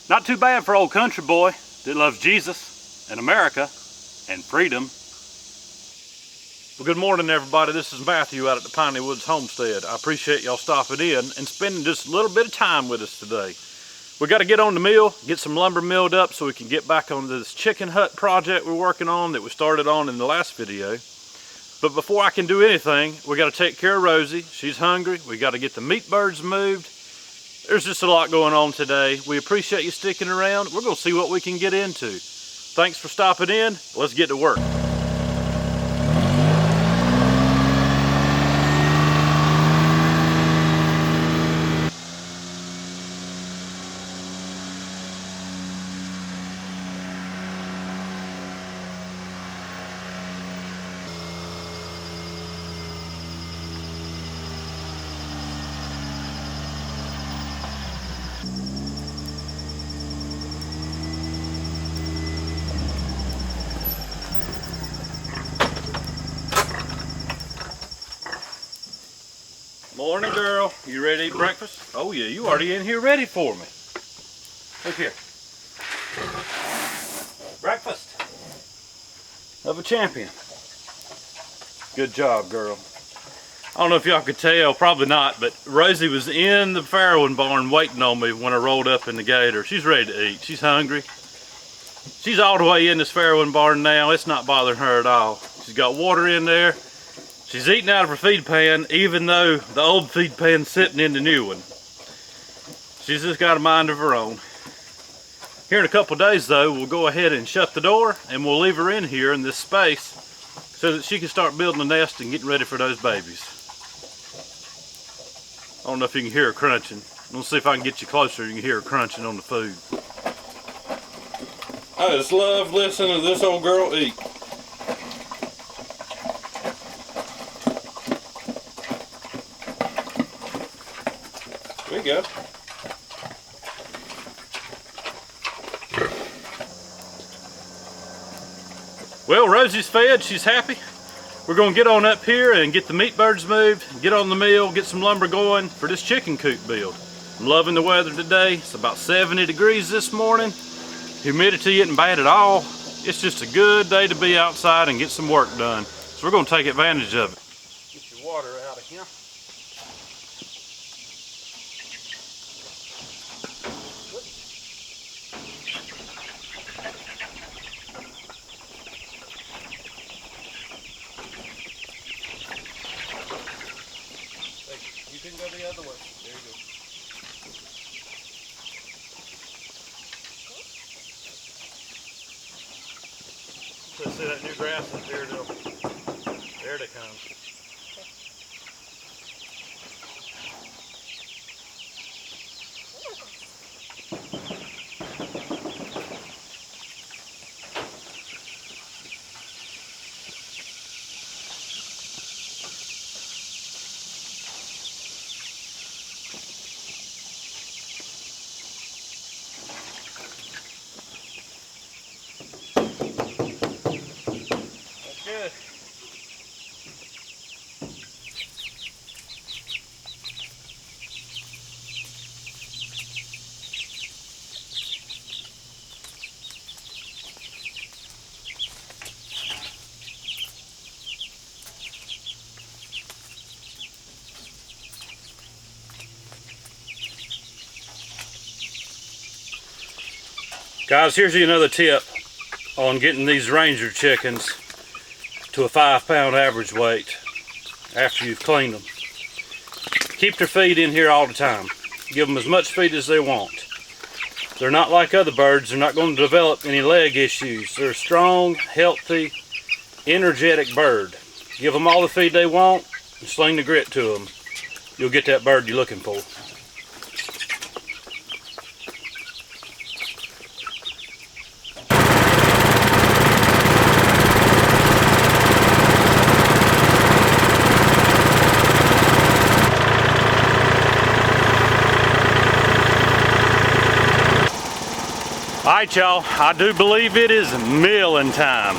Not too bad for old country boy that loves Jesus and America and freedom. Well, good morning everybody. This is Matthew out at the Piney Woods Homestead. I appreciate y'all stopping in and spending just a little bit of time with us today. We got to get on the mill, get some lumber milled up so we can get back on this chicken hut project we're working on that we started on in the last video. But before I can do anything, we got to take care of Rosie. She's hungry. We got to get the meat birds moved. There's just a lot going on today. We appreciate you sticking around. We're going to see what we can get into. Thanks for stopping in. Let's get to work. Morning, girl. You ready to eat breakfast? Oh yeah, you already in here ready for me. Look here. Breakfast of a champion. Good job, girl. I don't know if y'all could tell, probably not, but Rosie was in the farrowing barn waiting on me when I rolled up in the gator. She's ready to eat. She's hungry. She's all the way in this farrowing barn now. It's not bothering her at all. She's got water in there. She's eating out of her feed pan, even though the old feed pan's sitting in the new one. She's just got a mind of her own. Here in a couple days though, we'll go ahead and shut the door and we'll leave her in here in this space so that she can start building a nest and getting ready for those babies. I don't know if you can hear her crunching. We'll see if I can get you closer. You can hear her crunching on the food. I just love listening to this old girl eat. There you go. Well, Rosie's fed, she's happy. We're gonna get on up here and get the meat birds moved, get on the mill, get some lumber going for this chicken coop build. I'm loving the weather today. It's about 70 degrees this morning. Humidity isn't bad at all. It's just a good day to be outside and get some work done. So we're gonna take advantage of it. Get your water out of here. You can go the other way. There you go. So see that new grass up here? There it comes. Good. Guys, here's another tip on getting these Ranger chickens to a 5-pound average weight after you've cleaned them. Keep their feed in here all the time. Give them as much feed as they want. They're not like other birds. They're not going to develop any leg issues. They're a strong, healthy, energetic bird. Give them all the feed they want and sling the grit to them. You'll get that bird you're looking for. Alright y'all, I do believe it is milling time.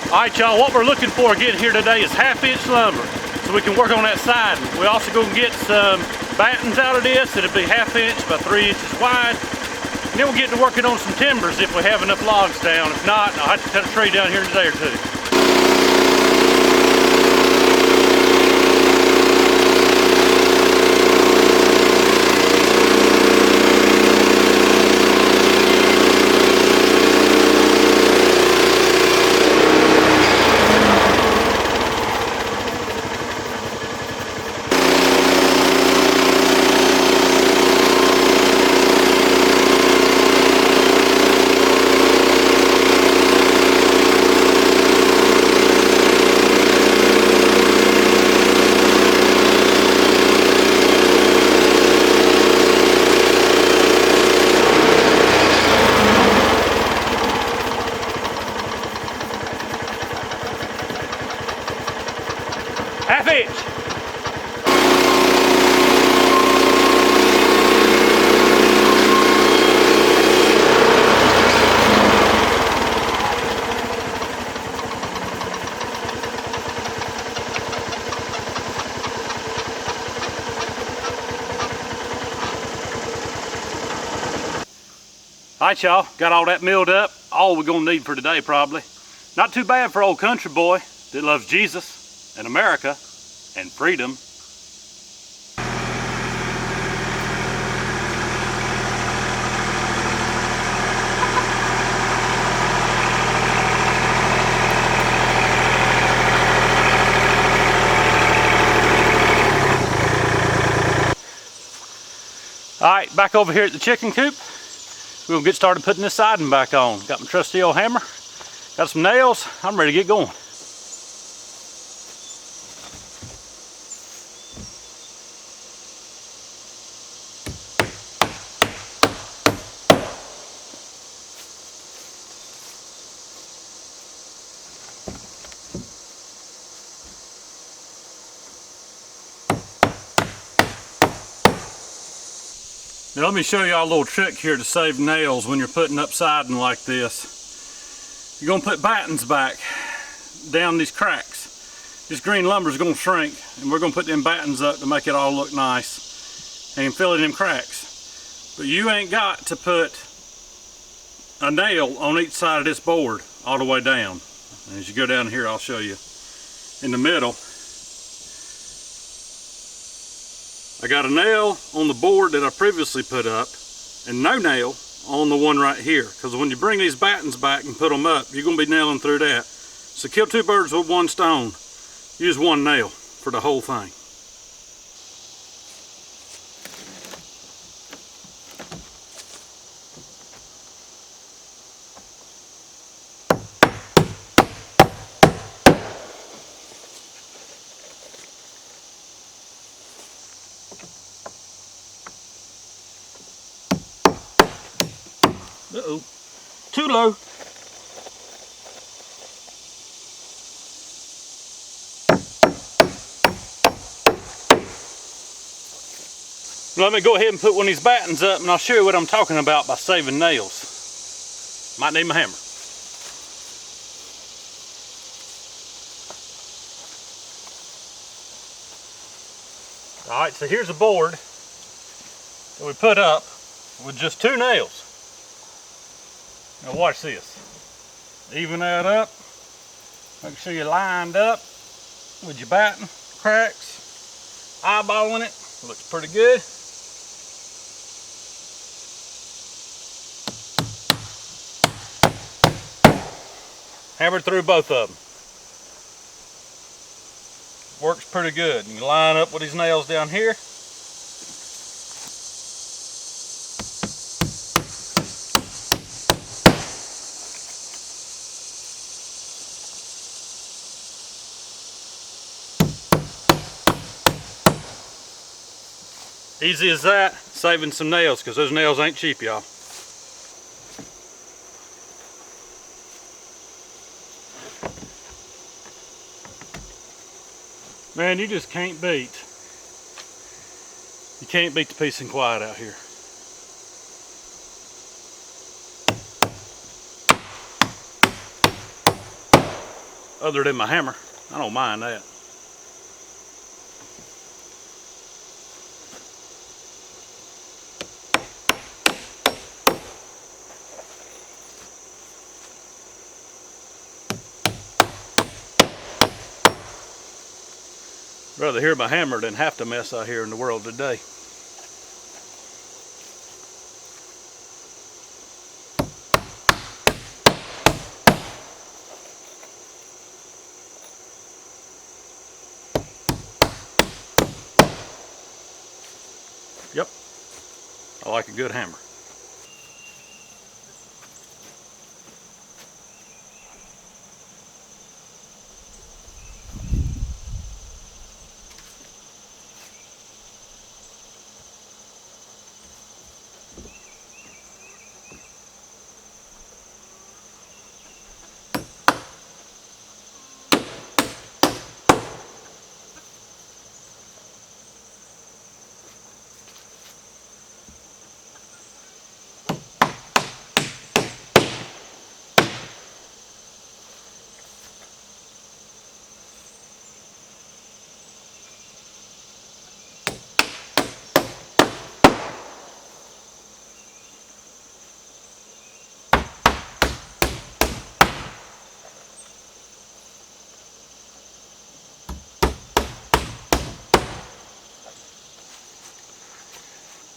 Alright y'all, what we're looking for again here today is 1/2-inch lumber, so we can work on that siding. We also gonna get some battens out of this. It'll be 1/2 inch by 3 inches wide. And then we'll get to working on some timbers if we have enough logs down. If not, I'll have to cut a tree down here in a day or two. Inch. Alright y'all, got all that milled up. All we're gonna need for today probably. Not too bad for old country boy that loves Jesus and America and freedom. Alright, back over here at the chicken coop. We're gonna get started putting this siding back on. Got my trusty old hammer, got some nails. I'm ready to get going. Now let me show y'all a little trick here to save nails when you're putting up siding like this. You're gonna put battens back down these cracks. This green lumber is gonna shrink, and we're gonna put them battens up to make it all look nice and fill in them cracks. But you ain't got to put a nail on each side of this board all the way down. And as you go down here, I'll show you. In the middle, I got a nail on the board that I previously put up and no nail on the one right here, because when you bring these battens back and put them up, you're going to be nailing through that. So kill two birds with one stone. Use one nail for the whole thing. Uh-oh, too low. Let me go ahead and put one of these battens up and I'll show you what I'm talking about by saving nails. Might need my hammer. Alright, so here's a board that we put up with just two nails. Now watch this. Even that up. Make sure you're lined up with your batten cracks. Eyeballing it. Looks pretty good. Hammer through both of them. Works pretty good. You can line up with these nails down here. Easy as that, saving some nails, because those nails ain't cheap, y'all. Man, you just can't beat. You can't beat the peace and quiet out here. other than my hammer. I don't mind that. Rather hear my hammer than half the mess out here in the world today. Yep, I like a good hammer.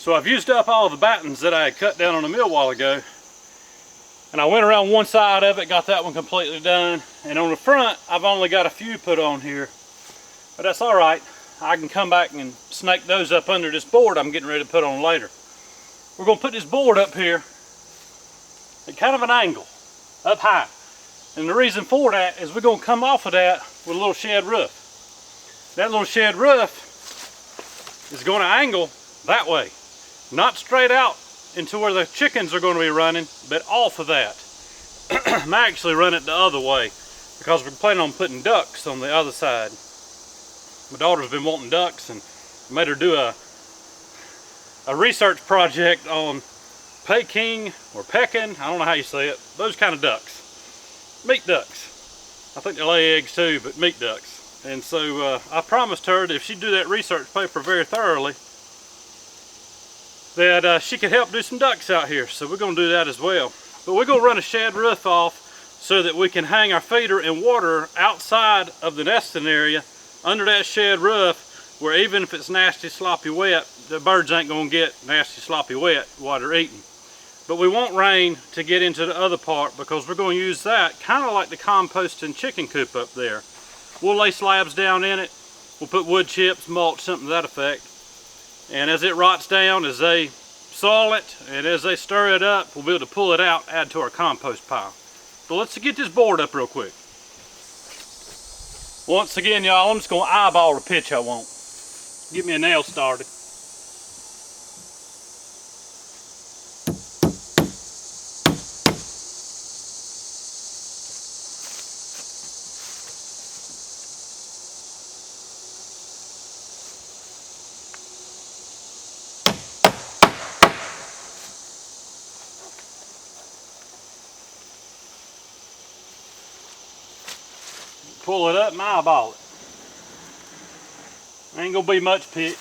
So I've used up all the battens that I had cut down on the mill a while ago. And I went around one side of it, got that one completely done. And on the front, I've only got a few put on here. But that's all right. I can come back and snake those up under this board I'm getting ready to put on later. We're going to put this board up here at kind of an angle, up high. And the reason for that is we're going to come off of that with a little shed roof. That little shed roof is going to angle that way. Not straight out into where the chickens are going to be running, but off of that. I'm actually run it the other way because we're planning on putting ducks on the other side. My daughter's been wanting ducks and I made her do a research project on Peking or Pekin, I don't know how you say it, those kind of ducks. Meat ducks. I think they lay eggs too, but meat ducks. And so I promised her that if she'd do that research paper very thoroughly, that she could help do some ducks out here. So we're going to do that as well. But we're going to run a shed roof off so that we can hang our feeder and water outside of the nesting area under that shed roof, where even if it's nasty sloppy wet, the birds ain't going to get nasty sloppy wet while they're eating. But we want rain to get into the other part because we're going to use that kind of like the composting chicken coop up there. We'll lay slabs down in it, we'll put wood chips, mulch, something to that effect. And as it rots down, as they soil it, and as they stir it up, we'll be able to pull it out, add to our compost pile. So let's get this board up real quick. Once again, y'all, I'm just going to eyeball the pitch I want. Get me a nail started. Pull it up and eyeball it. Ain't gonna be much pitch.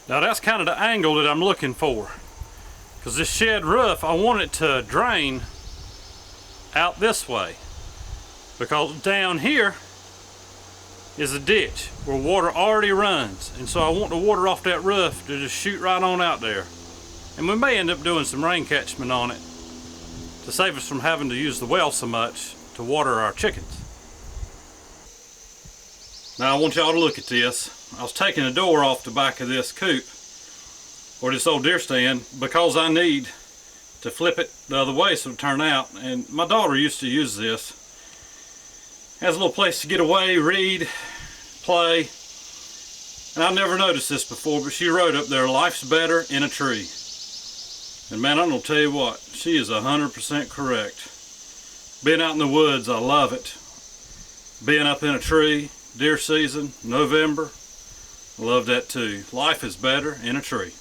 Now that's kind of the angle that I'm looking for, because this shed roof, I want it to drain out this way, because down here is a ditch where water already runs, and so I want the water off that roof to just shoot right on out there. And we may end up doing some rain catchment on it to save us from having to use the well so much to water our chickens. Now I want y'all to look at this. I was taking the door off the back of this coop, or this old deer stand, because I need to flip it the other way so it'll turn out. And my daughter used to use this. Has a little place to get away, read, play. And I've never noticed this before, but she wrote up there, "Life's better in a tree." And man, I'm gonna tell you what, she is 100% correct. Being out in the woods, I love it. Being up in a tree, deer season, November, love that too. Life is better in a tree.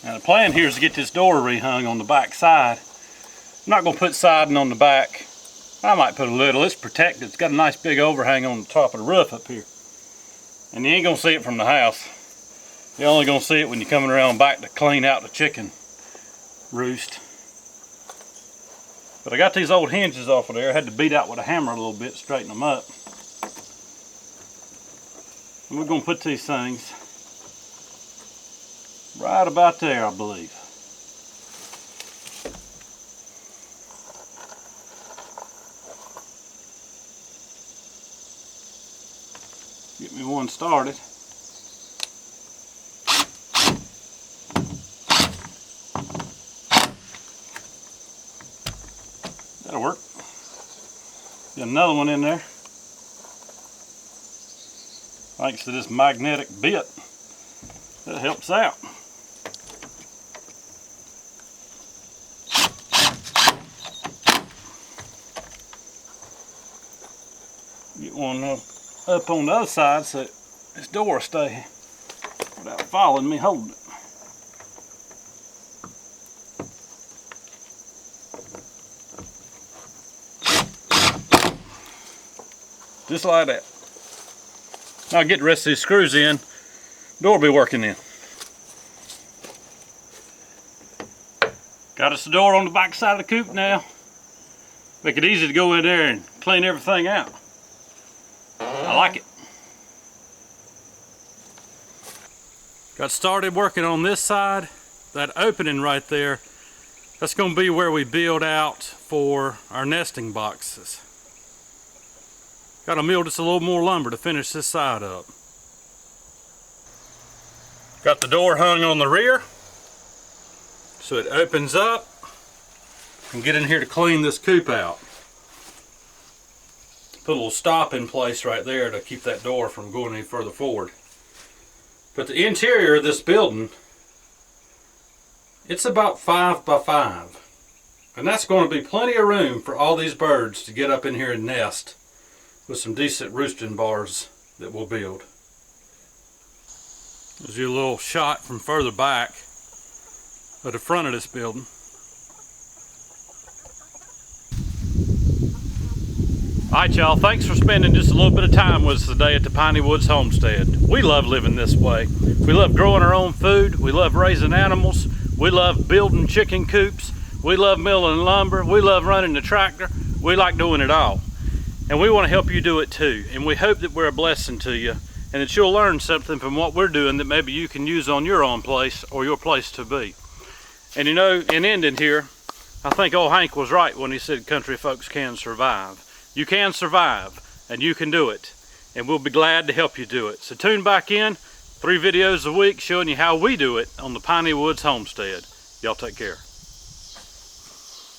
Now the plan here is to get this door rehung on the back side. I'm not going to put siding on the back. I might put a little. It's protected. It's got a nice big overhang on the top of the roof up here. And you ain't going to see it from the house. You're only going to see it when you're coming around back to clean out the chicken roost. But I got these old hinges off of there. I had to beat out with a hammer a little bit to straighten them up. And we're going to put these things right about there, I believe. Get me one started. That'll work. Get another one in there. Thanks to this magnetic bit, that helps out. Get one up on the other side so this door will stay without following me holding it. Just like that. Now I'll get the rest of these screws in. Door will be working in. Got us a door on the back side of the coop now. Make it easy to go in there and clean everything out. I like it. Got started working on this side. That opening right there, that's going to be where we build out for our nesting boxes. Got to mill just a little more lumber to finish this side up. Got the door hung on the rear so it opens up and get in here to clean this coop out. Put a little stop in place right there to keep that door from going any further forward. But the interior of this building, it's about 5 by 5. And that's going to be plenty of room for all these birds to get up in here and nest with some decent roosting bars that we'll build. There's your little shot from further back of the front of this building. Alright y'all, thanks for spending just a little bit of time with us today at the Piney Woods Homestead. We love living this way. We love growing our own food. We love raising animals. We love building chicken coops. We love milling lumber. We love running the tractor. We like doing it all. And we want to help you do it too. And we hope that we're a blessing to you and that you'll learn something from what we're doing that maybe you can use on your own place or your place to be. And you know, in ending here, I think old Hank was right when he said country folks can survive. You can survive, and you can do it, and we'll be glad to help you do it. So tune back in, 3 videos a week showing you how we do it on the Piney Woods Homestead. Y'all take care.